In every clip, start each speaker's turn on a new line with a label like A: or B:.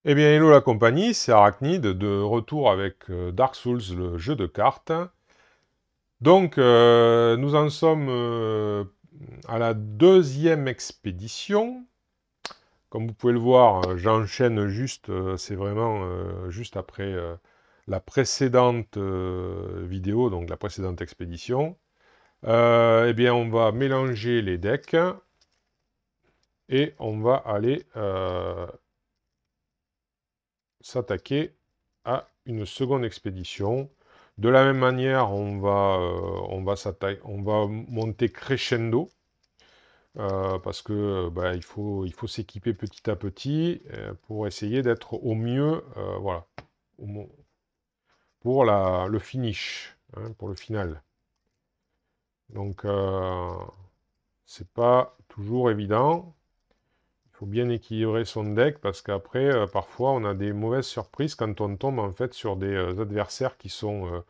A: Eh bien, hello la compagnie, c'est Arachnid, de retour avec Dark Souls, le jeu de cartes. Donc, nous en sommes à la deuxième expédition. Comme vous pouvez le voir, j'enchaîne juste, c'est vraiment juste après la précédente vidéo, donc la précédente expédition. Eh bien, on va mélanger les decks et on va aller s'attaquer à une seconde expédition. De la même manière, on va monter crescendo parce que bah, il faut s'équiper petit à petit pour essayer d'être au mieux, voilà, pour le finish, hein, pour le final. Donc, c'est pas toujours évident. Il faut bien équilibrer son deck parce qu'après, parfois, on a des mauvaises surprises quand on tombe en fait sur des adversaires qui sont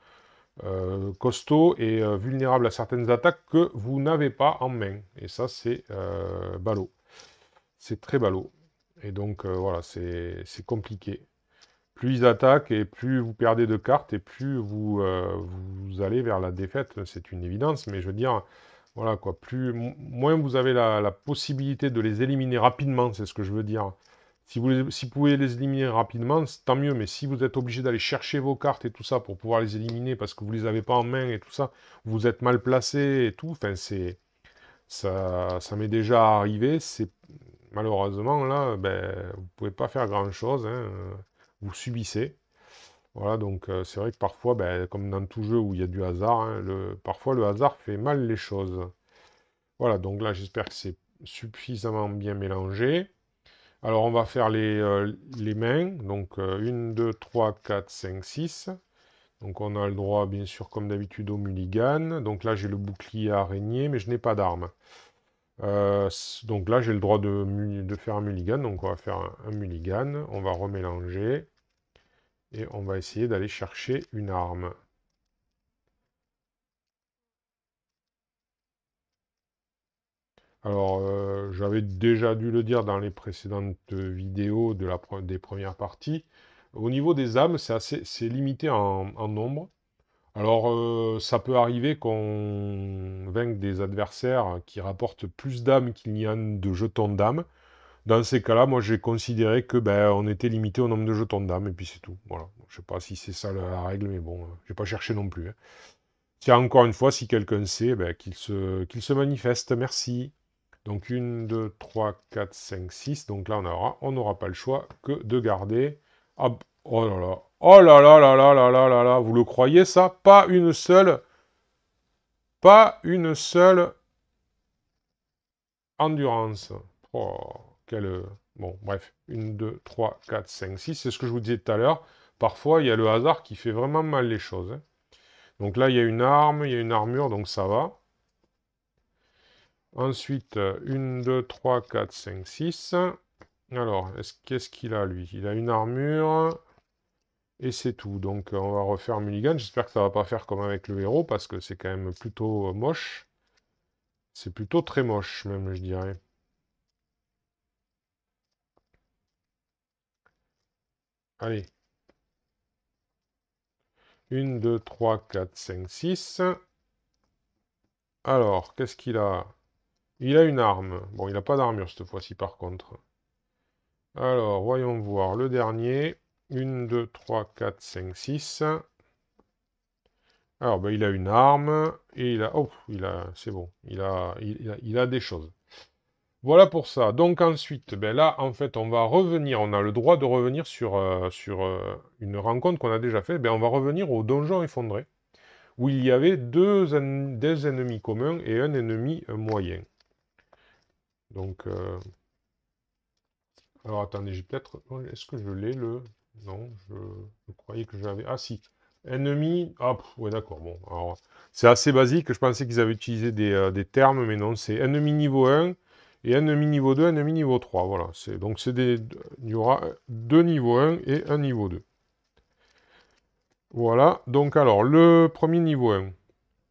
A: costauds et vulnérables à certaines attaques que vous n'avez pas en main. Et ça, c'est ballot. C'est très ballot. Et donc, voilà, c'est compliqué. Plus ils attaquent et plus vous perdez de cartes et plus vous allez vers la défaite. C'est une évidence, mais je veux dire, voilà quoi, moins vous avez la possibilité de les éliminer rapidement, c'est ce que je veux dire. Si vous pouvez les éliminer rapidement, tant mieux, mais si vous êtes obligé d'aller chercher vos cartes et tout ça pour pouvoir les éliminer parce que vous les avez pas en main et tout ça, vous êtes mal placé et tout, enfin ça m'est déjà arrivé, c'est malheureusement là, ben, vous pouvez pas faire grand-chose, hein, vous subissez. Voilà, donc c'est vrai que parfois, ben, comme dans tout jeu où il y a du hasard, hein, parfois le hasard fait mal les choses. Voilà, donc là, j'espère que c'est suffisamment bien mélangé. Alors, on va faire les mains. Donc, 1, 2, 3, 4, 5, 6. Donc, on a le droit, bien sûr, comme d'habitude, au mulligan. Donc là, j'ai le bouclier araignée, mais je n'ai pas d'arme. Donc là, j'ai le droit de faire un mulligan. Donc, on va faire un mulligan. On va remélanger. Et on va essayer d'aller chercher une arme. Alors, j'avais déjà dû le dire dans les précédentes vidéos des premières parties. Au niveau des âmes, c'est limité en nombre. Alors, ça peut arriver qu'on vainque des adversaires qui rapportent plus d'âmes qu'il n'y a de jetons d'âmes. Dans ces cas-là, moi, j'ai considéré que ben, on était limité au nombre de jetons d'âmes, et puis c'est tout. Voilà. Je sais pas si c'est ça la règle, mais bon, j'ai pas cherché non plus, hein. Tiens, encore une fois, si quelqu'un sait, ben, qu'il se manifeste. Merci. Donc 1, 2, 3, 4, 5, 6. Donc là, on n'aura pas le choix que de garder. Ah, oh là là. Oh là là là là là là là là. Vous le croyez ça? Pas une seule endurance. Oh, quelle... Bon, bref. 1, 2, 3, 4, 5, 6. C'est ce que je vous disais tout à l'heure. Parfois, il y a le hasard qui fait vraiment mal les choses, hein. Donc là, il y a une arme, il y a une armure, donc ça va. Ensuite, 1, 2, 3, 4, 5, 6. Alors, qu'est-ce qu'il a, lui? Il a une armure, et c'est tout. Donc, on va refaire Mulligan. J'espère que ça va pas faire comme avec le héros, parce que c'est quand même plutôt moche. C'est plutôt très moche, même, je dirais. Allez. 1, 2, 3, 4, 5, 6. Alors, qu'est-ce qu'il a? Il a une arme. Bon, il n'a pas d'armure cette fois-ci, par contre. Alors, voyons voir. Le dernier. 1, 2, 3, 4, 5, 6. Alors, ben, il a une arme, et il a... Oh, c'est bon, il a des choses. Voilà pour ça. Donc ensuite, ben là, en fait, on va revenir, on a le droit de revenir sur une rencontre qu'on a déjà faite. Ben, on va revenir au donjon effondré, où il y avait des ennemis communs et un ennemi moyen. Donc, alors attendez, j'ai peut-être... Est-ce que je l'ai, le... Non, je croyais que j'avais... Ah si, ennemi... Ah, ouais, d'accord, bon. Alors, c'est assez basique, je pensais qu'ils avaient utilisé des termes, mais non, c'est ennemi niveau 1, et ennemi niveau 2, ennemi niveau 3, voilà. Donc, il y aura deux niveaux 1 et un niveau 2. Voilà, donc alors, le premier niveau 1,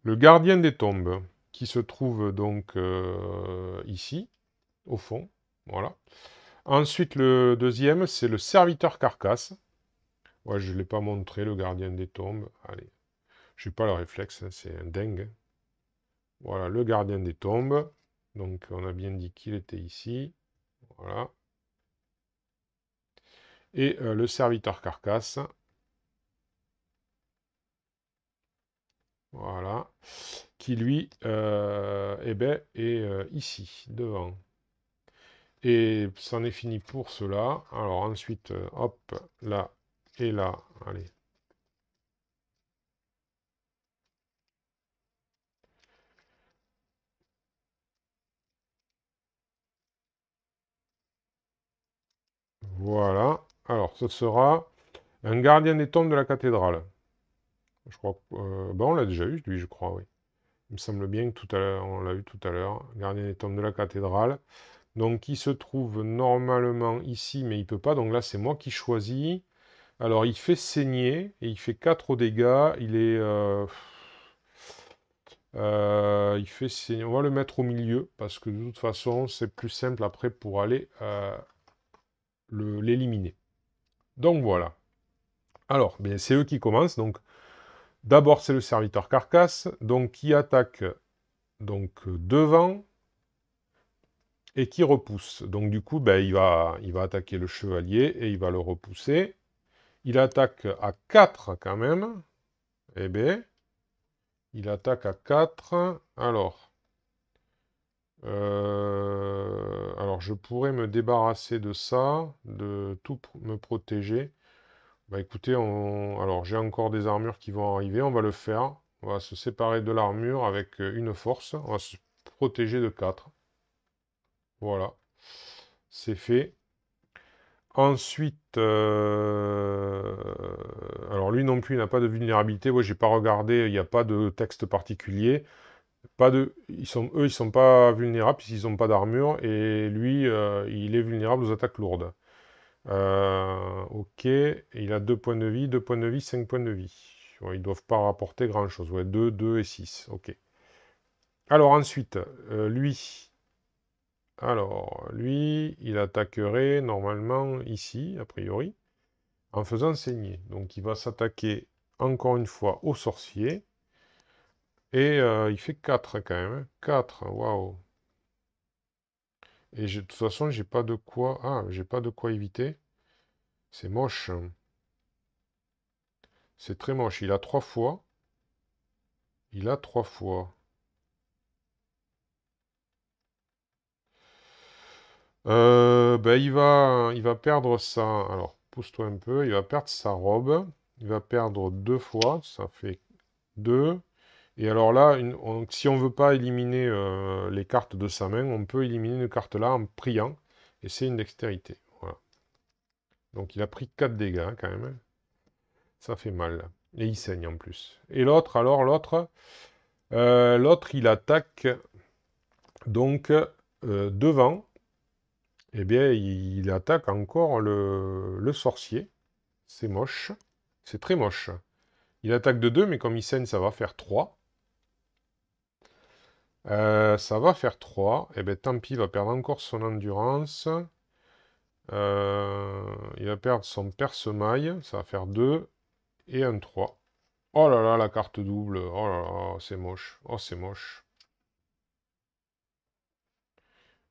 A: le gardien des tombes, qui se trouve donc ici, au fond, voilà. Ensuite, le deuxième, c'est le serviteur carcasse. Ouais, je ne l'ai pas montré, le gardien des tombes. Allez, je n'ai pas le réflexe, hein, c'est un dingue. Voilà, le gardien des tombes. Donc, on a bien dit qu'il était ici. Voilà. Et le serviteur carcasse. Voilà. Qui, lui, eh ben, est ici, devant. Et c'en est fini pour cela. Alors ensuite, hop, là et là. Allez. Voilà. Alors, ce sera un gardien des tombes de la cathédrale. Je crois que... on l'a déjà eu, lui, je crois, oui. Il me semble bien que tout à l'heure, on l'a eu tout à l'heure. Gardien des tombes de la cathédrale. Donc, il se trouve normalement ici, mais il peut pas. Donc là, c'est moi qui choisis. Alors, il fait saigner, et il fait 4 au dégâts. Il est... il fait saigner. On va le mettre au milieu, parce que de toute façon, c'est plus simple après pour aller l'éliminer. Donc, voilà. Alors, bien, c'est eux qui commencent. Donc, d'abord, c'est le serviteur carcasse, donc qui attaque donc devant et qui repousse. Donc du coup, ben, il va attaquer le chevalier et il va le repousser. Il attaque à 4 quand même. Eh bien, il attaque à 4. Alors, je pourrais me débarrasser de ça, de tout me protéger. Bah écoutez, alors j'ai encore des armures qui vont arriver, on va le faire. On va se séparer de l'armure avec une force. On va se protéger de 4. Voilà, c'est fait. Ensuite, alors lui non plus, il n'a pas de vulnérabilité. Moi, j'ai pas regardé, il n'y a pas de texte particulier. Eux, ils sont pas vulnérables puisqu'ils n'ont pas d'armure. Et lui, il est vulnérable aux attaques lourdes. Ok, il a 2 points de vie, 2 points de vie, 5 points de vie. Ouais, ils ne doivent pas rapporter grand-chose. Ouais, 2, 2 et 6. Ok. Alors ensuite, lui... Alors, lui, il attaquerait normalement ici, a priori, en faisant saigner. Donc il va s'attaquer encore une fois au sorcier. Et il fait 4 quand même, hein. 4, waouh. Et de toute façon, j'ai pas de quoi... Ah, j'ai pas de quoi éviter. C'est moche. C'est très moche. Il a 3 fois. Il a 3 fois. Ben, il va perdre ça. Alors, pousse-toi un peu. Il va perdre sa robe. Il va perdre 2 fois. Ça fait 2. Et alors là, si on ne veut pas éliminer les cartes de sa main, on peut éliminer une carte là en priant. Et c'est une dextérité. Voilà. Donc il a pris 4 dégâts hein, quand même. Ça fait mal. Et il saigne en plus. Et l'autre, alors l'autre, il attaque donc devant. Eh bien, il attaque encore le sorcier. C'est moche. C'est très moche. Il attaque de 2, mais comme il saigne, ça va faire 3. Ça va faire 3. Eh bien, tant pis, il va perdre encore son endurance. Il va perdre son perce-maille. Ça va faire 2 et un 3. Oh là là, la carte double. Oh là là, c'est moche. Oh, c'est moche.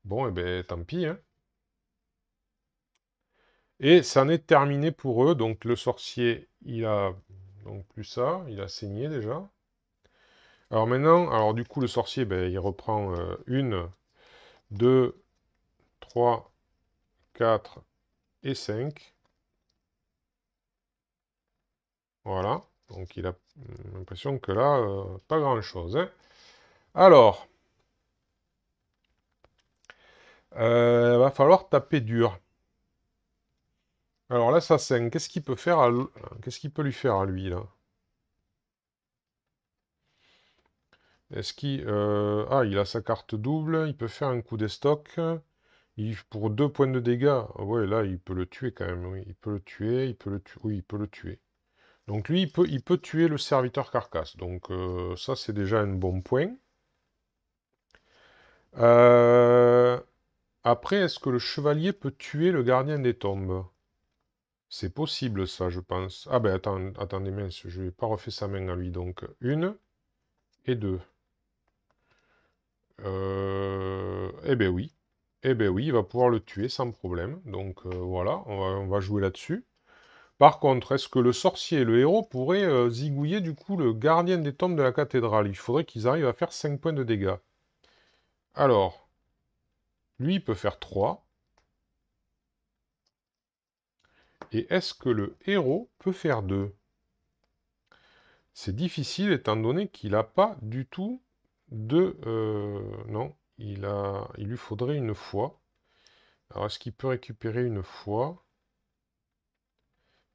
A: Bon, eh bien, tant pis, hein. Et ça en est terminé pour eux. Donc, le sorcier, il a donc plus ça. Il a saigné déjà. Alors maintenant, alors du coup, le sorcier, ben, il reprend 1, 2, 3, 4 et 5. Voilà. Donc il a l'impression que là, pas grand-chose, hein. Alors, va falloir taper dur. Alors l'assassin, qu'est-ce qu'il peut faire qu'est-ce qu'il peut lui faire à lui, là? Est-ce qu'il... Ah, il a sa carte double, il peut faire un coup d'estoc. Pour 2 points de dégâts. Ouais, là, il peut le tuer quand même, oui. Il peut le tuer, il peut le tuer. Oui, il peut le tuer. Donc lui, il peut tuer le serviteur carcasse. Donc ça, c'est déjà un bon point. Euh, Après, est-ce que le chevalier peut tuer le gardien des tombes? C'est possible, ça, je pense. Ah ben, attendez, mince, je n'ai pas refait sa main à lui. Donc, 1 et 2. Eh ben oui. Eh ben oui, il va pouvoir le tuer sans problème. Donc, voilà, on va jouer là-dessus. Par contre, est-ce que le sorcier et le héros pourraient zigouiller, du coup, le gardien des tombes de la cathédrale? Il faudrait qu'ils arrivent à faire 5 points de dégâts. Alors, lui, il peut faire 3. Et est-ce que le héros peut faire 2? C'est difficile étant donné qu'il n'a pas du tout de... non, il lui faudrait une foi. Alors, est-ce qu'il peut récupérer une foi?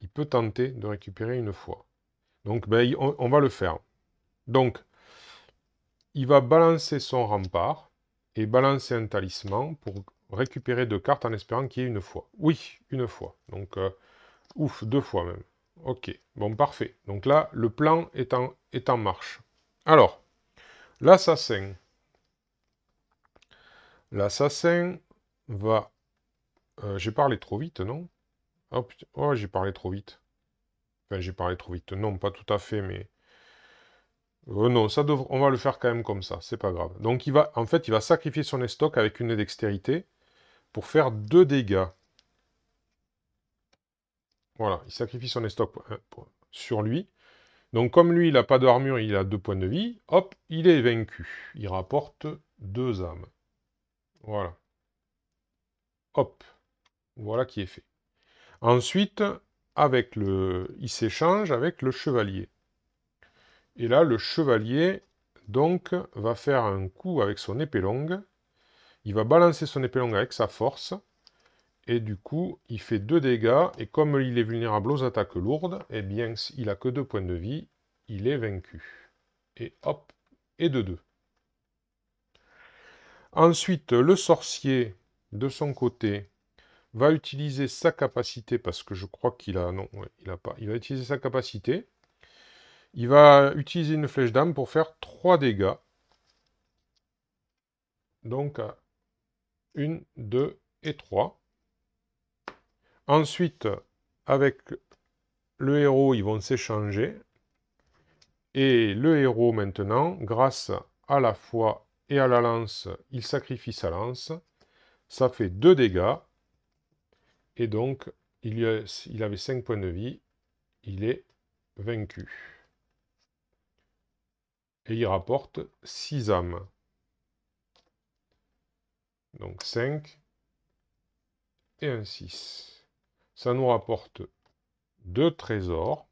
A: Il peut tenter de récupérer une foi. Donc, ben, on va le faire. Donc, il va balancer son rempart et balancer un talisman pour récupérer 2 cartes en espérant qu'il y ait une fois. Oui, une fois. Donc, ouf, 2 fois même. Ok, bon, parfait. Donc là, le plan est en marche. Alors, l'assassin. L'assassin va... j'ai parlé trop vite, non? Oh, putain. Oh, j'ai parlé trop vite. Enfin, j'ai parlé trop vite. Non, pas tout à fait, mais... non, on va le faire quand même comme ça, c'est pas grave. Donc, en fait, il va sacrifier son estoc avec une dextérité pour faire 2 dégâts. Voilà, il sacrifie son estoc sur lui. Donc, comme lui, il n'a pas d'armure, il a 2 points de vie, hop, il est vaincu. Il rapporte 2 âmes. Voilà. Hop. Voilà qui est fait. Ensuite, il s'échange avec le chevalier. Et là, le chevalier, donc, va faire un coup avec son épée longue. Il va balancer son épée longue avec sa force. Et du coup, il fait 2 dégâts. Et comme il est vulnérable aux attaques lourdes, eh bien, il n'a que 2 points de vie. Il est vaincu. Et hop, et de 2. Ensuite, le sorcier, de son côté, va utiliser sa capacité, parce que je crois qu'il a... Non, ouais, il n'a pas. Il va utiliser sa capacité. Il va utiliser une flèche d'âme pour faire 3 dégâts. Donc, 1, 2 et 3. Ensuite, avec le héros, ils vont s'échanger. Et le héros, maintenant, grâce à la foi et à la lance, il sacrifie sa lance. Ça fait 2 dégâts. Et donc, il avait 5 points de vie. Il est vaincu. Et il rapporte 6 âmes. Donc 5 et un 6. Ça nous rapporte 2 trésors,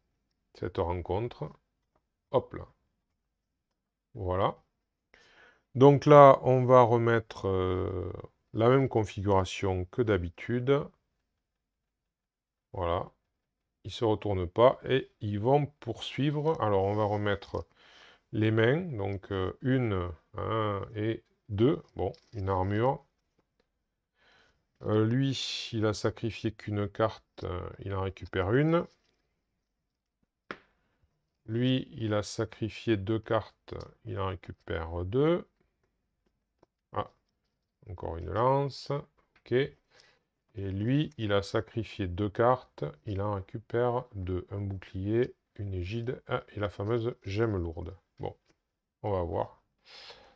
A: cette rencontre. Hop là. Voilà. Donc là, on va remettre la même configuration que d'habitude. Voilà. Ils ne se retournent pas et ils vont poursuivre. Alors, on va remettre les mains. Donc, 1 et 2. Bon, une armure. Lui, il a sacrifié qu'une carte. Il en récupère une. Lui, il a sacrifié 2 cartes. Il en récupère 2. Ah, encore une lance. Ok. Et lui, il a sacrifié 2 cartes. Il en récupère 2. Un bouclier, une égide et la fameuse gemme lourde. Bon, on va voir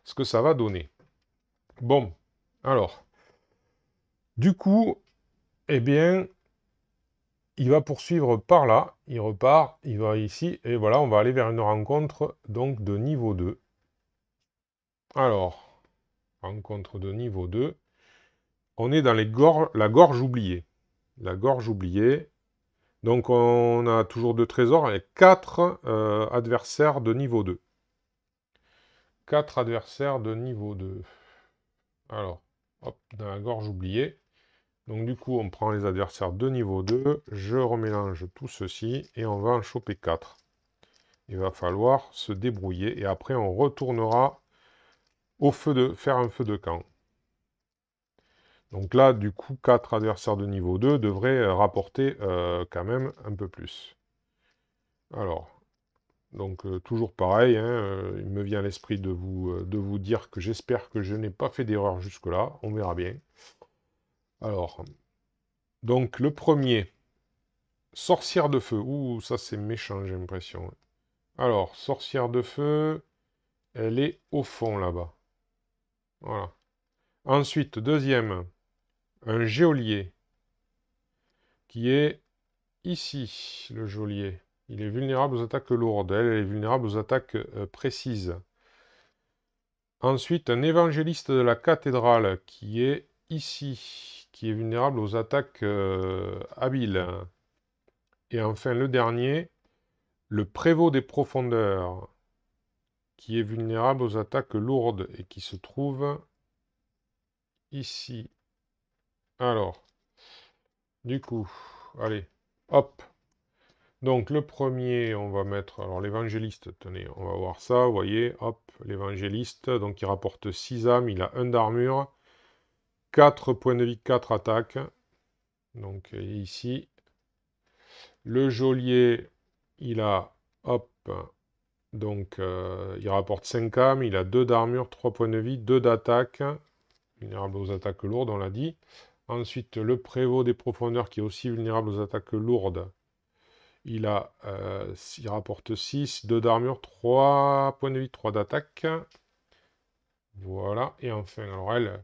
A: ce que ça va donner. Bon, alors. Du coup, eh bien, il va poursuivre par là. Il repart, il va ici. Et voilà, on va aller vers une rencontre donc de niveau 2. Alors, rencontre de niveau 2. On est dans la gorge oubliée. La gorge oubliée. Donc on a toujours 2 trésors et 4 adversaires de niveau 2. 4 adversaires de niveau 2. Alors, hop, dans la gorge oubliée. Donc du coup, on prend les adversaires de niveau 2. Je remélange tout ceci et on va en choper 4. Il va falloir se débrouiller et après on retournera faire un feu de camp. Donc là, du coup, 4 adversaires de niveau 2 devraient rapporter quand même un peu plus. Alors, donc toujours pareil, hein, il me vient à l'esprit de vous dire que j'espère que je n'ai pas fait d'erreur jusque-là. On verra bien. Alors, donc le premier, sorcière de feu. Ouh, ça c'est méchant, j'ai l'impression. Alors, sorcière de feu, elle est au fond là-bas. Voilà. Ensuite, deuxième, un geôlier, qui est ici, le geôlier. Il est vulnérable aux attaques lourdes. Elle est vulnérable aux attaques précises. Ensuite, un évangéliste de la cathédrale, qui est ici, qui est vulnérable aux attaques habiles. Et enfin, le dernier, le prévôt des profondeurs, qui est vulnérable aux attaques lourdes et qui se trouve ici. Alors, du coup, allez, hop. Donc le premier, on va mettre, alors l'évangéliste, tenez, on va voir ça, vous voyez, hop, l'évangéliste, donc il rapporte 6 âmes, il a 1 d'armure, 4 points de vie, 4 attaques, donc ici. Le geôlier, il a, hop, donc il rapporte 5 âmes, il a 2 d'armure, 3 points de vie, 2 d'attaque, vulnérable aux attaques lourdes, on l'a dit. Ensuite, le prévôt des profondeurs, qui est aussi vulnérable aux attaques lourdes, il rapporte 6, 2 d'armure, 3 points de vie, 3 d'attaque. Voilà, et enfin, alors elle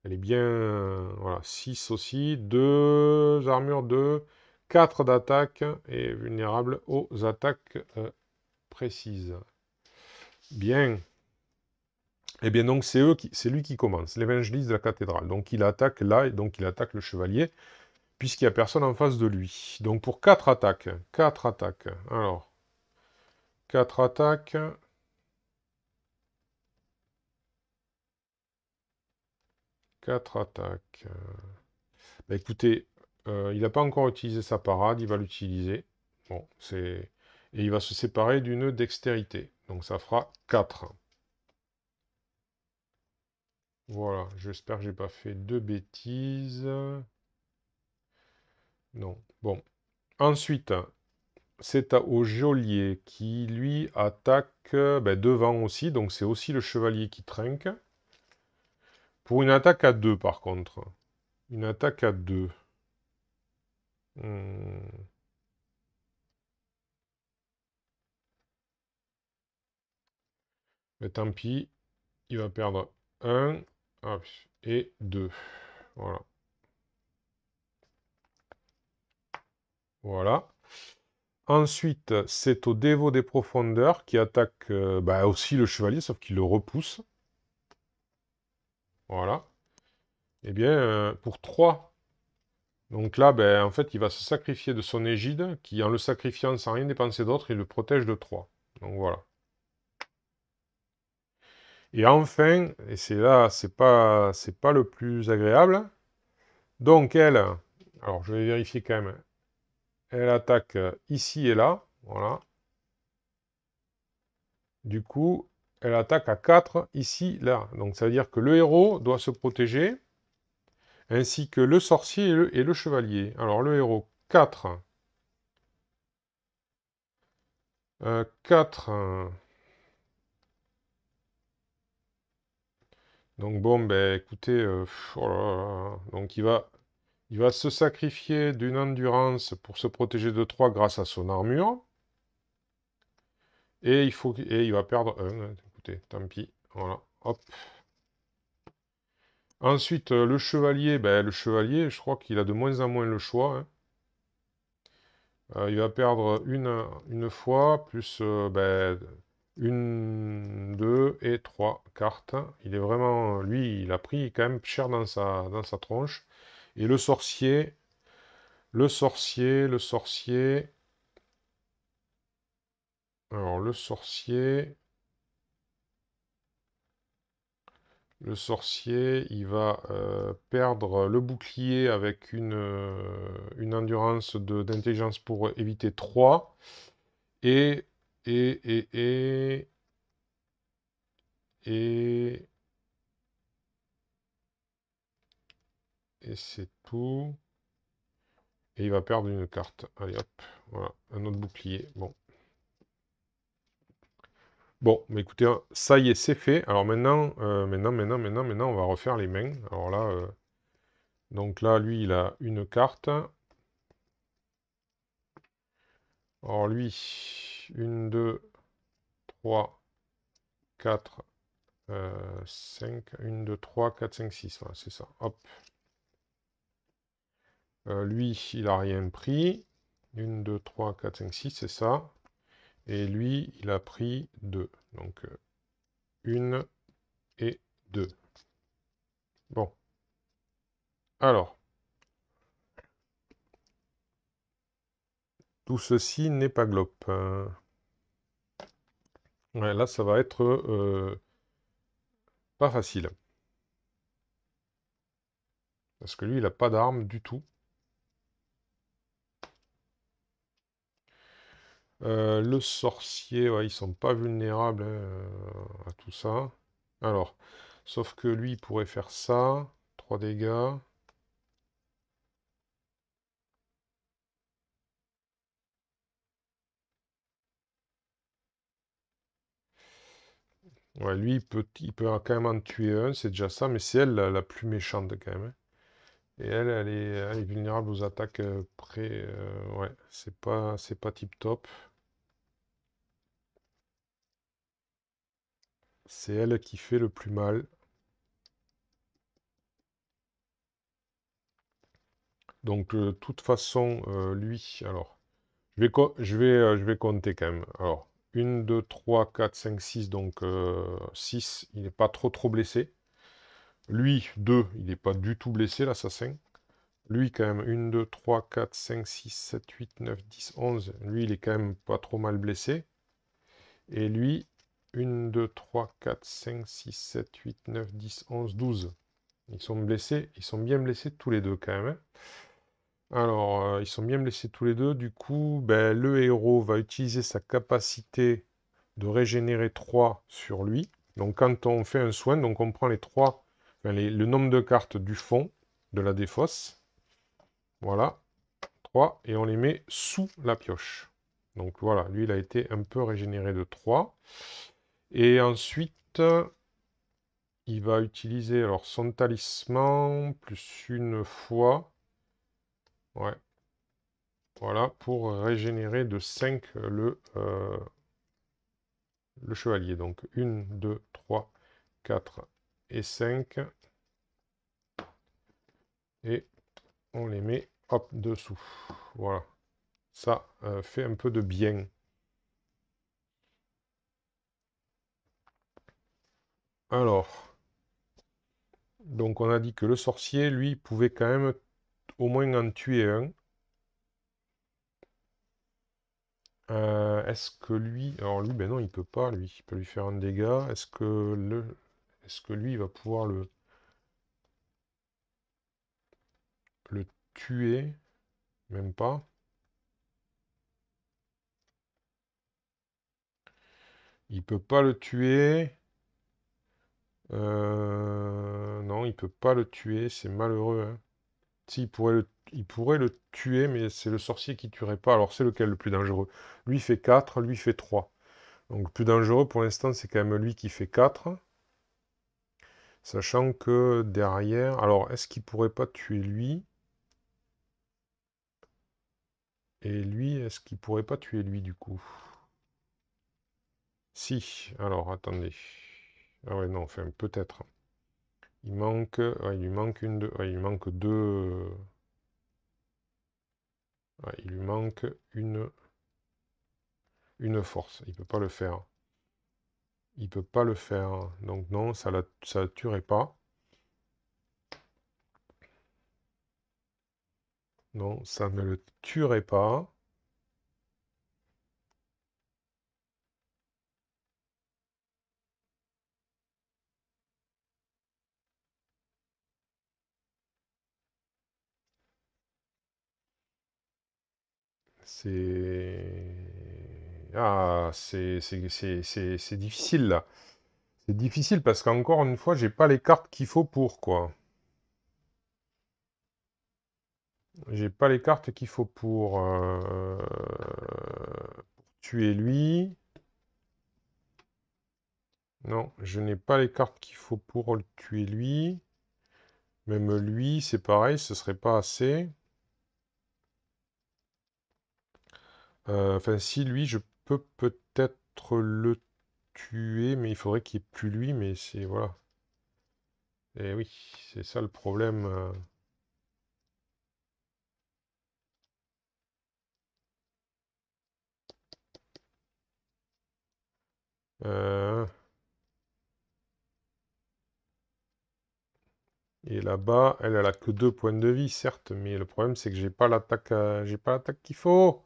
A: est bien, voilà, 6 aussi, 2 armures, 2, 4 d'attaque, et vulnérable aux attaques précises. Bien. Eh bien, donc, c'est lui qui commence, l'évangéliste de la cathédrale. Donc, il attaque là, et donc il attaque le chevalier, puisqu'il n'y a personne en face de lui. Donc, pour 4 attaques. 4 attaques. Alors, 4 attaques. 4 attaques. Bah, écoutez, il n'a pas encore utilisé sa parade, il va l'utiliser. Bon, c'est... Et il va se séparer d'une dextérité. Donc ça fera 4. Voilà, j'espère que j'ai pas fait de bêtises. Non. Bon. Ensuite, c'est au geôlier qui, lui, attaque devant aussi. Donc c'est aussi le chevalier qui trinque. Pour une attaque à 2, par contre. Une attaque à 2. Mais tant pis, il va perdre 1 et 2. Voilà. Voilà. Ensuite, c'est au dévot des profondeurs qui attaque aussi le chevalier, sauf qu'il le repousse. Voilà. Eh bien, pour 3. Donc là, en fait, il va se sacrifier de son égide, qui, en le sacrifiant sans rien dépenser d'autre, il le protège de 3. Donc voilà. Et enfin, et c'est là, c'est pas le plus agréable. Donc elle, alors je vais vérifier quand même. Elle attaque ici et là. Voilà. Du coup, elle attaque à 4 ici, là. Donc ça veut dire que le héros doit se protéger, ainsi que le sorcier et le chevalier. Alors le héros, 4. 4. Donc bon, écoutez, oh là là. Donc il va se sacrifier d'une endurance pour se protéger de 3 grâce à son armure. Et il va perdre 1. Écoutez, tant pis. Voilà, hop. Ensuite, le chevalier, je crois qu'il a de moins en moins le choix, hein. Il va perdre une fois, plus 1, 2 et 3 cartes. Il est vraiment, lui, il a pris quand même cher dans sa tronche. Et le sorcier, alors le sorcier, il va perdre le bouclier avec une endurance d'intelligence pour éviter 3. Et, et, et, et, et, et c'est tout. Et il va perdre une carte. Allez hop, voilà, un autre bouclier. Bon. Bon, mais écoutez, ça y est, c'est fait. Alors maintenant, on va refaire les mains. Alors là, Donc là, lui, il a une carte. Alors lui, 1, 2, 3, 4, 5. 1, 2, 3, 4, 5, 6. Voilà, c'est ça. Hop. Lui, il a rien pris. 1, 2, 3, 4, 5, 6, c'est ça. Et lui, il a pris 2. Donc, 1 et 2. Bon. Alors, tout ceci n'est pas glop. Ouais, là, ça va être pas facile. Parce que lui, il n'a pas d'arme du tout. Le sorcier, ouais, ils sont pas vulnérables à tout ça. Alors, sauf que lui, il pourrait faire ça. 3 dégâts. Ouais, lui, il peut quand même en tuer un, c'est déjà ça, mais c'est elle la plus méchante quand même, hein. Et elle est vulnérable aux attaques ouais, c'est pas tip top. C'est elle qui fait le plus mal. Donc, de toute façon, lui, alors, je vais compter quand même. Alors, 1, 2, 3, 4, 5, 6, donc 6, il n'est pas trop blessé. Lui, 2, il n'est pas du tout blessé, l'assassin. Lui, quand même, 1, 2, 3, 4, 5, 6, 7, 8, 9, 10, 11. Lui, il est quand même pas trop mal blessé. Et lui, 1, 2, 3, 4, 5, 6, 7, 8, 9, 10, 11, 12. Ils sont blessés, ils sont bien blessés tous les deux quand même, hein. Alors, ils sont bien blessés tous les deux. Du coup, ben, le héros va utiliser sa capacité de régénérer 3 sur lui. Donc, quand on fait un soin, donc on prend les 3, enfin, le nombre de cartes du fond de la défausse. Voilà, 3, et on les met sous la pioche. Donc voilà, lui, il a été un peu régénéré de 3. Et ensuite, il va utiliser alors son talisman plus une fois. Ouais, voilà, pour régénérer de 5 le chevalier. Donc 1, 2, 3, 4 et 5. Et on les met, hop, dessous. Voilà. Ça fait un peu de bien. Alors, donc on a dit que le sorcier, lui, pouvait quand même au moins en tuer un. Est-ce que lui... Alors lui, ben non, il peut pas, lui. Il peut lui faire un dégât. Est-ce que lui, il va pouvoir le tuer? Même pas. Il peut pas le tuer. Non, il peut pas le tuer. C'est malheureux, hein. Si, il pourrait le tuer, mais c'est le sorcier qui tuerait pas. Alors c'est lequel le plus dangereux? Lui fait 4, lui fait 3. Donc le plus dangereux pour l'instant, c'est quand même lui qui fait 4. Sachant que derrière... Alors, est-ce qu'il pourrait pas tuer lui? Et lui, est-ce qu'il pourrait pas tuer lui, du coup? Si. Alors, attendez. Ah ouais, non, enfin, peut-être. Il manque... ouais, il lui manque ouais, il lui manque deux... ouais, il lui manque une force. Il peut pas le faire. Il peut pas le faire. Donc non, ça la tuerait pas. Non, ça ne le tuerait pas. C'est... Ah, c'est difficile, là. C'est difficile parce qu'encore une fois, j'ai pas les cartes qu'il faut pour, quoi. J'ai pas les cartes qu'il faut pour tuer lui. Non, je n'ai pas les cartes qu'il faut pour le tuer lui. Même lui, c'est pareil, ce serait pas assez. Enfin, si, lui, je peux peut-être le tuer, mais il faudrait qu'il n'y ait plus lui, mais c'est... Voilà. Et oui, c'est ça le problème. Euh, et là-bas, elle a que 2 points de vie, certes, mais le problème, c'est que j'ai pas l'attaque qu'il faut.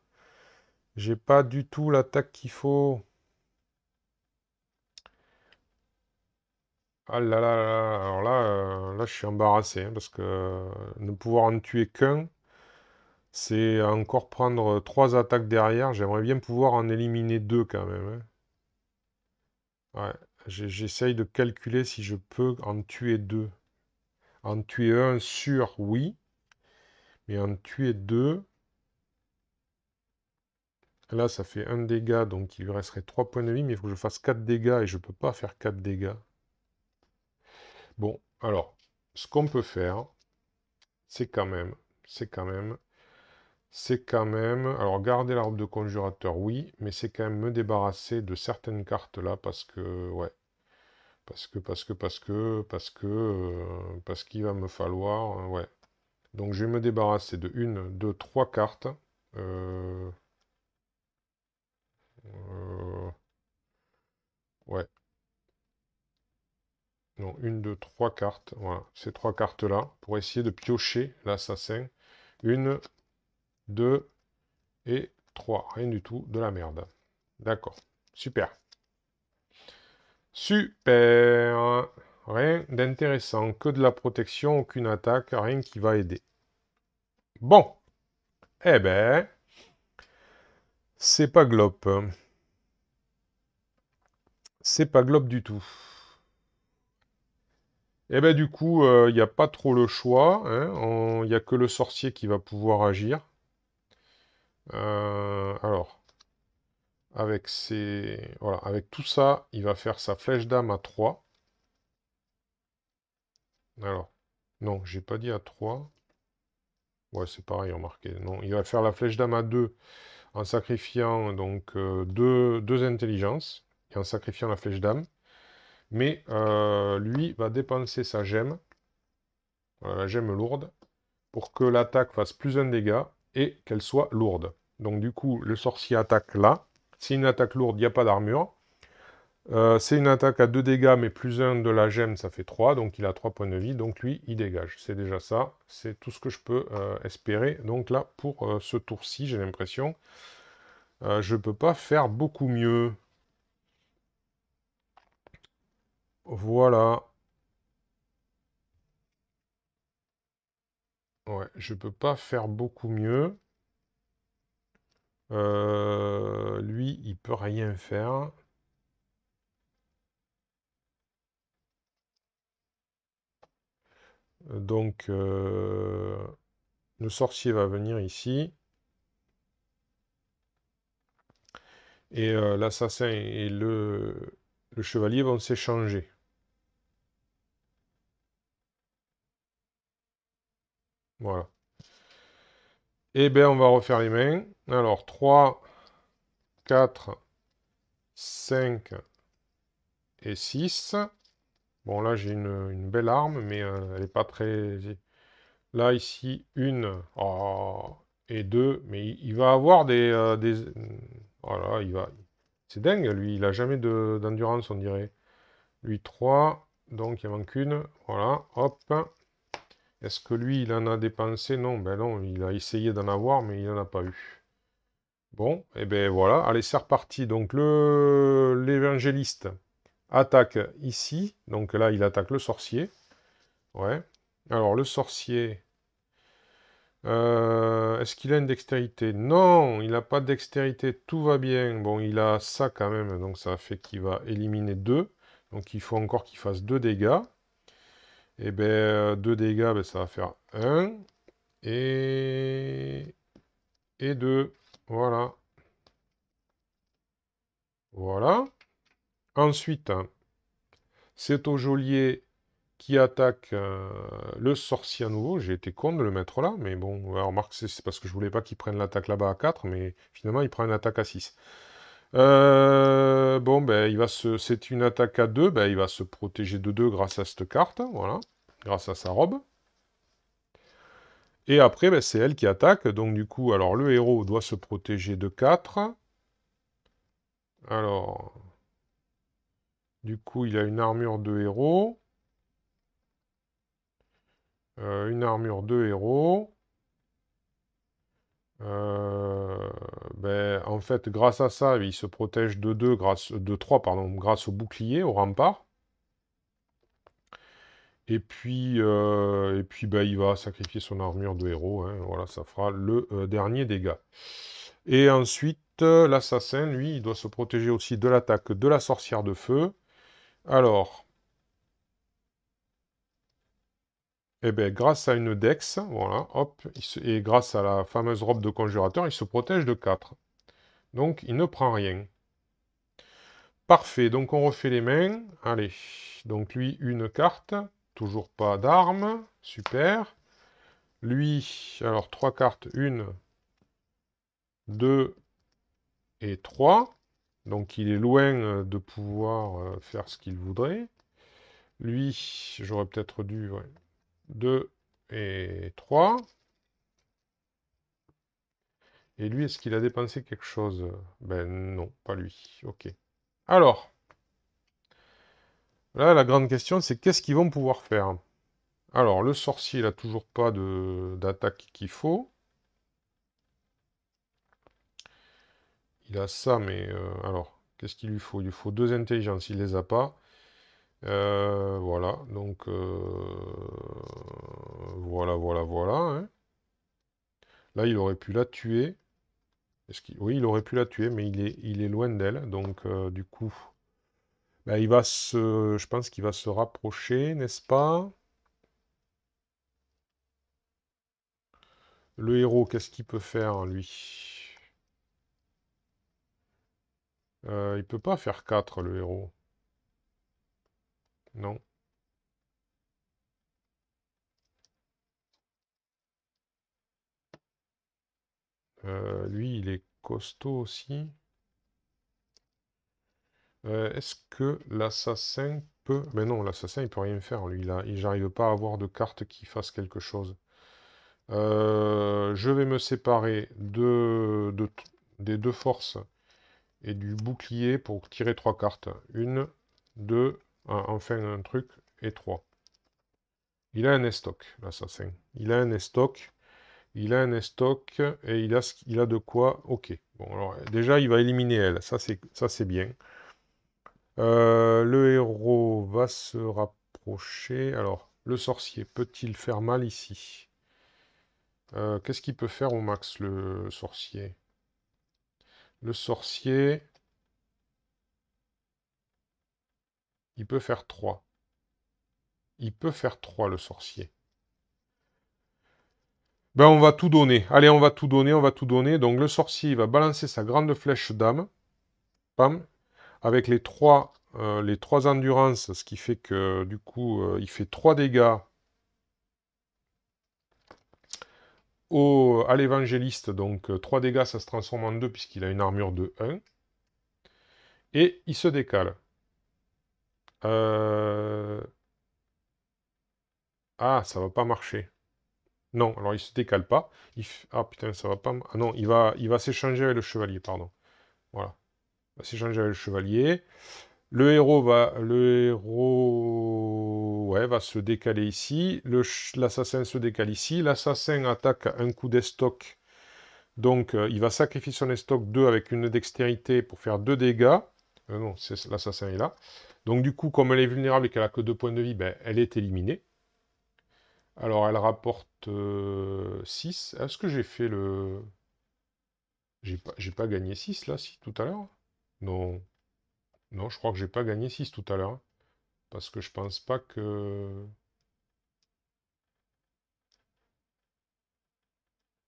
A: J'ai pas du tout l'attaque qu'il faut. Ah là là là, alors là, là, je suis embarrassé, hein, parce que ne pouvoir en tuer qu'un, c'est encore prendre 3 attaques derrière. J'aimerais bien pouvoir en éliminer 2 quand même, hein. Ouais, j'essaye de calculer si je peux en tuer 2. En tuer un sûr, oui, mais en tuer 2, là, ça fait 1 dégât, donc il lui resterait 3 points de vie, mais il faut que je fasse 4 dégâts, et je peux pas faire 4 dégâts. Bon, alors, ce qu'on peut faire, c'est quand même, c'est quand même c'est quand même... Alors, garder l'arbre de conjurateur, oui, mais c'est quand même me débarrasser de certaines cartes là, parce que... Ouais. Parce qu'il va me falloir... ouais. Donc, je vais me débarrasser de 1, 2, 3 cartes. Euh, ouais. Non, 1, 2, 3 cartes. Voilà, ces 3 cartes-là, pour essayer de piocher l'assassin. 1, 2 et 3. Rien du tout, de la merde. D'accord. Super. Super. Rien d'intéressant, que de la protection, aucune attaque, rien qui va aider. Bon, eh ben, c'est pas glop. C'est pas glop du tout. Eh ben du coup, il n'y a pas trop le choix, hein. Il n'y a que le sorcier qui va pouvoir agir. Alors, voilà, avec tout ça, il va faire sa flèche d'âme à 3. Alors, non, j'ai pas dit à 3. Ouais, c'est pareil, remarquez. Non, il va faire la flèche d'âme à 2 en sacrifiant donc deux intelligences et en sacrifiant la flèche d'âme. Mais lui va dépenser sa gemme, la gemme lourde, pour que l'attaque fasse plus un dégât et qu'elle soit lourde. Donc du coup, le sorcier attaque là. C'est une attaque lourde, il n'y a pas d'armure. C'est une attaque à 2 dégâts, mais plus un de la gemme, ça fait 3, donc il a 3 points de vie, donc lui, il dégage. C'est déjà ça, c'est tout ce que je peux espérer. Donc là, pour ce tour-ci, j'ai l'impression, je ne peux pas faire beaucoup mieux. Voilà. Ouais, je peux pas faire beaucoup mieux. Lui, il peut rien faire. Donc, le sorcier va venir ici. Et l'assassin et le chevalier vont s'échanger. Voilà. Eh bien, on va refaire les mains. Alors, 3, 4, 5 et 6. Bon, là, j'ai une belle arme, mais elle n'est pas très... Là, ici, 1 et 2. Mais il va avoir des... Voilà, il va... C'est dingue, lui, il a jamais d'endurance, on dirait. Lui, 3. Donc, il manque une. Voilà, hop. Est-ce que lui, il en a dépensé? Non, ben non, il a essayé d'en avoir, mais il n'en a pas eu. Bon, et ben voilà, allez, c'est reparti. Donc l'évangéliste attaque ici. Donc là, il attaque le sorcier. Ouais. Alors le sorcier, est-ce qu'il a une dextérité? Non, il n'a pas de dextérité, tout va bien. Bon, il a ça quand même, donc ça fait qu'il va éliminer 2. Donc il faut encore qu'il fasse 2 dégâts. Et ben 2 dégâts, ben, ça va faire 1 et... et 2. Voilà. Voilà. Ensuite, c'est au geôlier qui attaque le sorcier à nouveau. J'ai été con de le mettre là, mais bon, remarque, c'est parce que je voulais pas qu'il prenne l'attaque là-bas à 4, mais finalement, il prend une attaque à 6. Bon, ben, c'est une attaque à 2, ben, il va se protéger de 2 grâce à cette carte, voilà, grâce à sa robe. Et après, ben, c'est elle qui attaque, donc du coup, alors le héros doit se protéger de 4. Alors, du coup, il a une armure de héros. Une armure de héros. Ben, en fait, grâce à ça, il se protège de 2, de 3, pardon, grâce au bouclier, au rempart. Et puis ben, il va sacrifier son armure de héros. Hein, voilà, ça fera le dernier dégât. Et ensuite, l'assassin, lui, il doit se protéger aussi de l'attaque de la sorcière de feu. Alors, eh ben, grâce à une dex, voilà, hop, et grâce à la fameuse robe de conjurateur, il se protège de 4. Donc, il ne prend rien. Parfait, donc on refait les mains. Allez, donc lui, une carte. Toujours pas d'arme. Super. Lui, alors 3 cartes. 1, 2 et 3. Donc il est loin de pouvoir faire ce qu'il voudrait. Lui, j'aurais peut-être dû... Ouais, 2 et 3. Et lui, est-ce qu'il a dépensé quelque chose? Ben non, pas lui. Ok. Alors, là, la grande question, c'est qu'est-ce qu'ils vont pouvoir faire? Alors, le sorcier, il n'a toujours pas d'attaque qu'il faut. Il a ça, mais... alors, qu'est-ce qu'il lui faut? Il lui faut 2 intelligences, il les a pas. Voilà, donc... voilà, voilà, voilà. Hein. Là, il aurait pu la tuer. Oui, il aurait pu la tuer, mais il est loin d'elle. Donc, du coup... bah, je pense qu'il va se rapprocher, n'est-ce pas? Le héros, qu'est-ce qu'il peut faire, lui? Il peut pas faire 4, le héros. Non. Lui, il est costaud aussi. Est-ce que l'assassin peut... Mais non, l'assassin, il peut rien faire, lui. J'arrive pas à avoir de carte qui fasse quelque chose. Je vais me séparer des 2 forces et du bouclier pour tirer 3 cartes. 1, 2, enfin un truc, et 3. Il a un estoc, l'assassin. Il a un estoc. Il a un estoc et il a de quoi... Ok. Bon, alors, déjà, il va éliminer elle. Ça, c'est bien. Le héros va se rapprocher. Alors, le sorcier, peut-il faire mal ici? Qu'est-ce qu'il peut faire au max, le sorcier? Le sorcier, il peut faire 3. Il peut faire 3, le sorcier. Ben, on va tout donner. Allez, on va tout donner, on va tout donner. Donc, le sorcier, il va balancer sa grande flèche d'âme. Pam. Avec les trois endurances, ce qui fait que, du coup, il fait 3 dégâts à l'évangéliste. Donc, 3 dégâts, ça se transforme en 2 puisqu'il a une armure de 1. Et il se décale. Euh, Ah, ça va pas marcher. Non, alors il se décale pas. Ah putain, ça va pas... Ah non, il va s'échanger avec le chevalier, pardon. Voilà. Il va s'échanger avec le chevalier. Le héros, ouais, va se décaler ici. L'assassin se décale ici. L'assassin attaque un coup d'estoc. Donc, il va sacrifier son estoc 2 avec une dextérité pour faire 2 dégâts. Non, l'assassin est là. Donc, du coup, comme elle est vulnérable et qu'elle a que 2 points de vie, ben, elle est éliminée. Alors, elle rapporte 6. Est-ce que j'ai fait le... J'ai pas gagné 6 là, si, tout à l'heure? Non. Non, je crois que j'ai pas gagné 6 tout à l'heure. Parce que je pense pas que...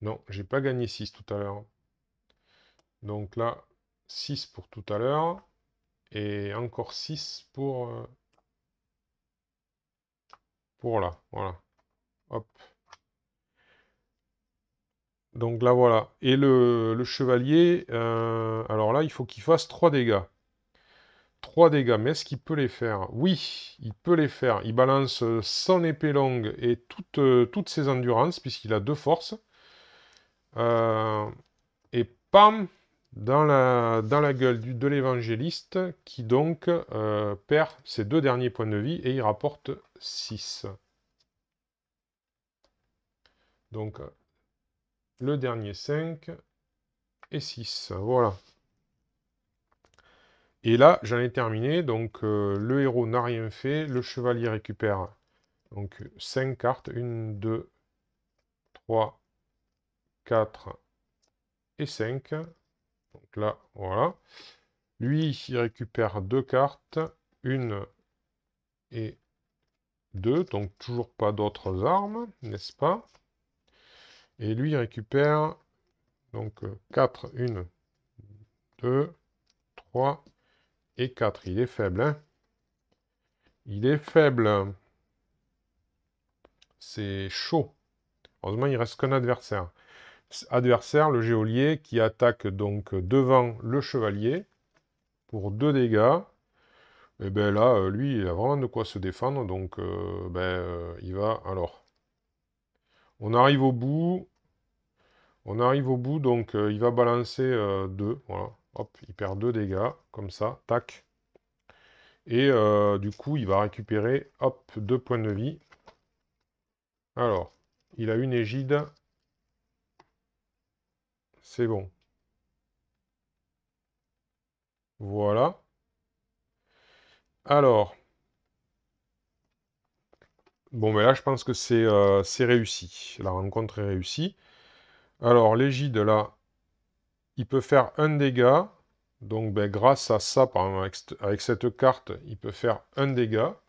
A: Non, j'ai pas gagné 6 tout à l'heure. Donc là, 6 pour tout à l'heure. Et encore 6 pour... pour là. Voilà. Hop. Donc là, voilà. Et le chevalier, alors là, il faut qu'il fasse 3 dégâts. 3 dégâts, mais est-ce qu'il peut les faire? Oui, il peut les faire. Il balance son épée longue et toutes ses endurances, puisqu'il a 2 forces. Et pam! Dans la gueule de l'évangéliste, qui donc perd ses 2 derniers points de vie, et il rapporte 6. Donc, le dernier 5 et 6. Voilà. Et là, j'en ai terminé. Donc, le héros n'a rien fait. Le chevalier récupère donc 5 cartes. 1, 2, 3, 4 et 5. Donc là, voilà. Lui, il récupère 2 cartes. 1 et 2. Donc, toujours pas d'autres armes, n'est-ce pas? Et lui, il récupère donc 4. 1, 2, 3 et 4. Il est faible, hein? Il est faible. C'est chaud. Heureusement, il reste qu'un adversaire. Adversaire, le geôlier, qui attaque donc devant le chevalier pour 2 dégâts. Et bien là, lui, il a vraiment de quoi se défendre. Donc, il va... Alors, on arrive au bout. On arrive au bout, donc il va balancer 2. Voilà. Hop, il perd 2 dégâts. Comme ça, tac. Et du coup, il va récupérer, hop, 2 points de vie. Alors, il a une égide. C'est bon. Voilà. Alors, bon, mais là, je pense que c'est réussi. La rencontre est réussie. Alors, l'égide, là, il peut faire un dégât. Donc, ben, grâce à ça, par exemple, avec cette carte, il peut faire un dégât.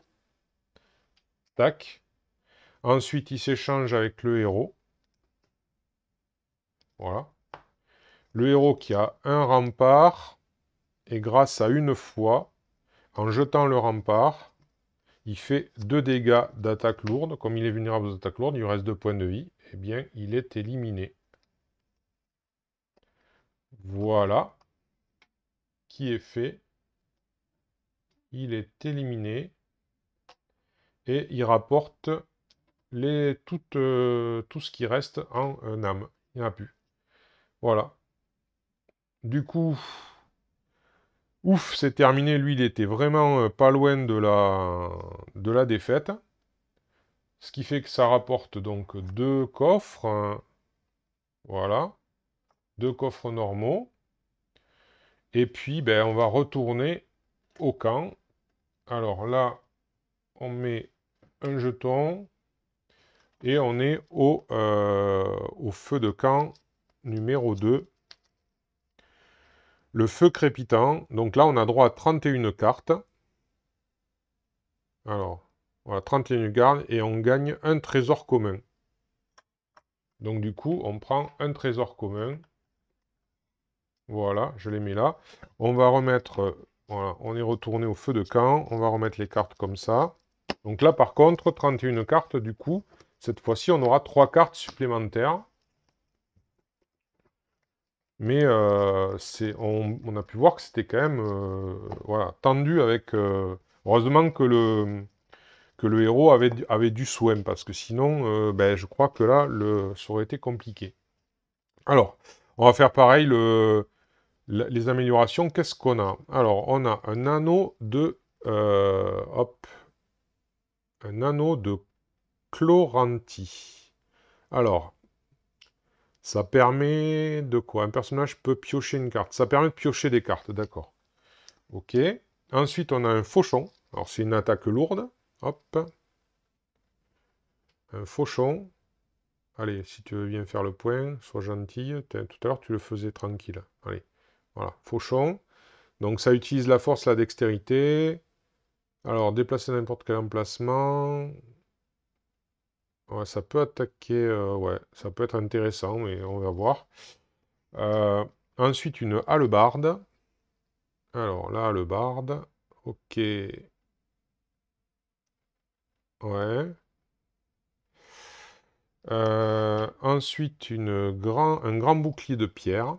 A: Tac. Ensuite, il s'échange avec le héros. Voilà. Le héros qui a un rempart. Et grâce à une fois, en jetant le rempart, il fait 2 dégâts d'attaque lourde. Comme il est vulnérable aux attaques lourdes, il lui reste 2 points de vie. Eh bien, il est éliminé. Voilà. Qui est fait. Il est éliminé. Et il rapporte tout ce qui reste en âme. Il n'y en a plus. Voilà. Du coup, ouf, c'est terminé. Lui, il était vraiment pas loin de la défaite. Ce qui fait que ça rapporte donc 2 coffres. Voilà. 2 coffres normaux. Et puis, ben, on va retourner au camp. Alors là, on met un jeton. Et on est au feu de camp numéro 2. Le feu crépitant. Donc là, on a droit à 31 cartes. Alors, voilà, 31 gardes. Et on gagne un trésor commun. Donc du coup, on prend un trésor commun. Voilà, je les mets là. On va remettre... voilà, on est retourné au feu de camp. On va remettre les cartes comme ça. Donc là, par contre, 31 cartes, du coup, cette fois-ci, on aura 3 cartes supplémentaires. Mais on a pu voir que c'était quand même voilà, tendu avec... heureusement que le héros avait du soin, parce que sinon, ben, je crois que là, ça aurait été compliqué. Alors, on va faire pareil, les améliorations, qu'est-ce qu'on a? Alors, on a un anneau de... hop. Un anneau de Chloranti. Alors, ça permet de quoi? Un personnage peut piocher une carte. Ça permet de piocher des cartes, d'accord. Ok. Ensuite, on a un fauchon. Alors, c'est une attaque lourde. Hop. Un fauchon. Allez, si tu veux bien faire le point, sois gentil. Tout à l'heure, tu le faisais tranquille. Allez. Voilà. Fauchon. Donc, ça utilise la force, la dextérité. Alors, déplacer n'importe quel emplacement. Ouais, ça peut attaquer. Ouais, ça peut être intéressant, mais on va voir. Ensuite, une hallebarde. Alors, la hallebarde. Ok. Ouais. Ensuite, un grand bouclier de pierre.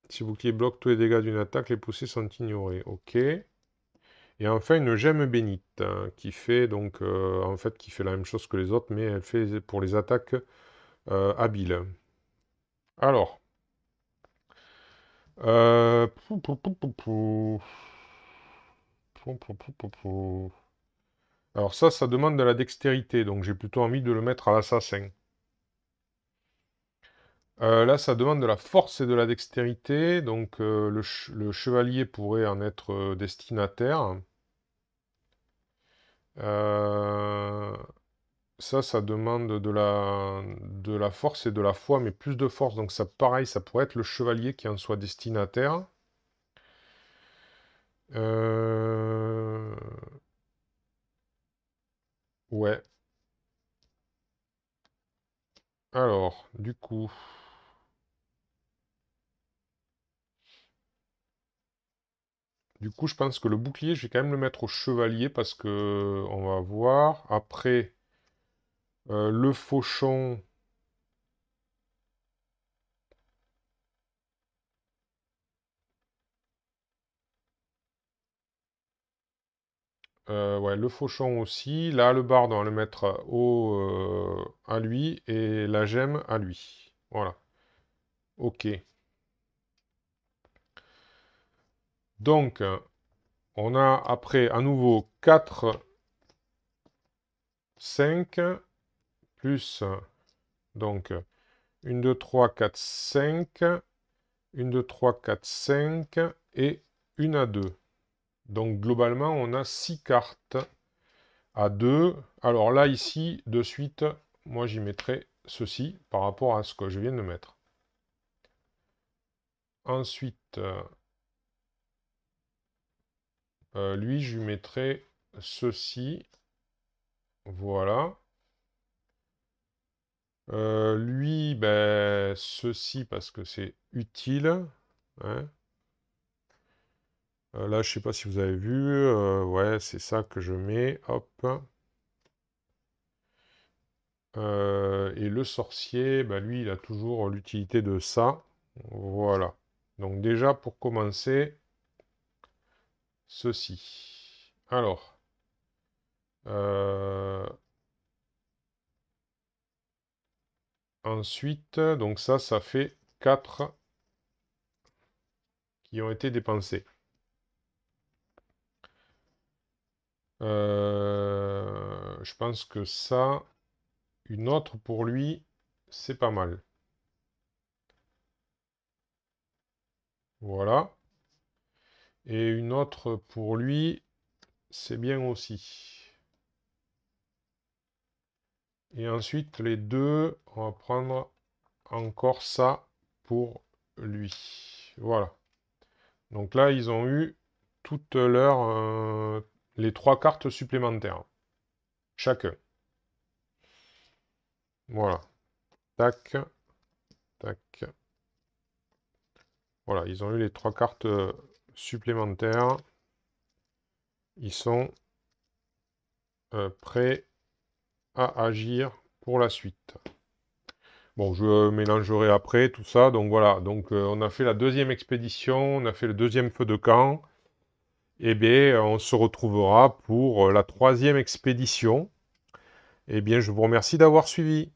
A: Si le bouclier bloque tous les dégâts d'une attaque, les poussées sont ignorées. Ok. Et enfin, une gemme bénite, hein, qui fait donc en fait qui fait la même chose que les autres, mais elle fait pour les attaques habiles. Alors. Pou, pou, pou, pou, pou. Pou, pou, pou, pou, pou. Alors ça demande de la dextérité, donc j'ai plutôt envie de le mettre à l'assassin. Là, ça demande de la force et de la dextérité, donc le chevalier pourrait en être destinataire. Ça demande de la force et de la foi, mais plus de force, donc ça, pareil, ça pourrait être le chevalier qui en soit destinataire. Ouais. Alors, du coup... je pense que le bouclier, je vais quand même le mettre au chevalier parce que on va voir. Après, le fauchon. Ouais, le fauchon aussi. Là, le barde, on va le mettre à lui et la gemme à lui. Voilà. Ok. Donc, on a après à nouveau 4, 5, plus, donc, 1, 2, 3, 4, 5, 1, 2, 3, 4, 5, et 1 à 2. Donc, globalement, on a 6 cartes à 2. Alors là, ici, de suite, moi, j'y mettrai ceci par rapport à ce que je viens de mettre. Ensuite, lui, je lui mettrai ceci. Voilà. Lui, ben, ceci parce que c'est utile. Hein. Là, je sais pas si vous avez vu. Ouais, c'est ça que je mets. Hop. Et le sorcier, ben, lui, il a toujours l'utilité de ça. Voilà. Donc déjà, pour commencer, ceci. Alors. Ensuite, donc ça fait 4 qui ont été dépensés. Je pense que ça, une autre pour lui, c'est pas mal. Voilà. Et une autre pour lui, c'est bien aussi. Et ensuite, les deux, on va prendre encore ça pour lui. Voilà. Donc là, ils ont eu toutes leurs... les 3 cartes supplémentaires. Chacun. Voilà. Tac. Tac. Voilà, ils ont eu les 3 cartes supplémentaires. Ils sont prêts à agir pour la suite. Bon, je mélangerai après tout ça. Donc voilà, donc on a fait la deuxième expédition, on a fait le deuxième feu de camp. Eh bien, on se retrouvera pour la troisième expédition. Eh bien, je vous remercie d'avoir suivi.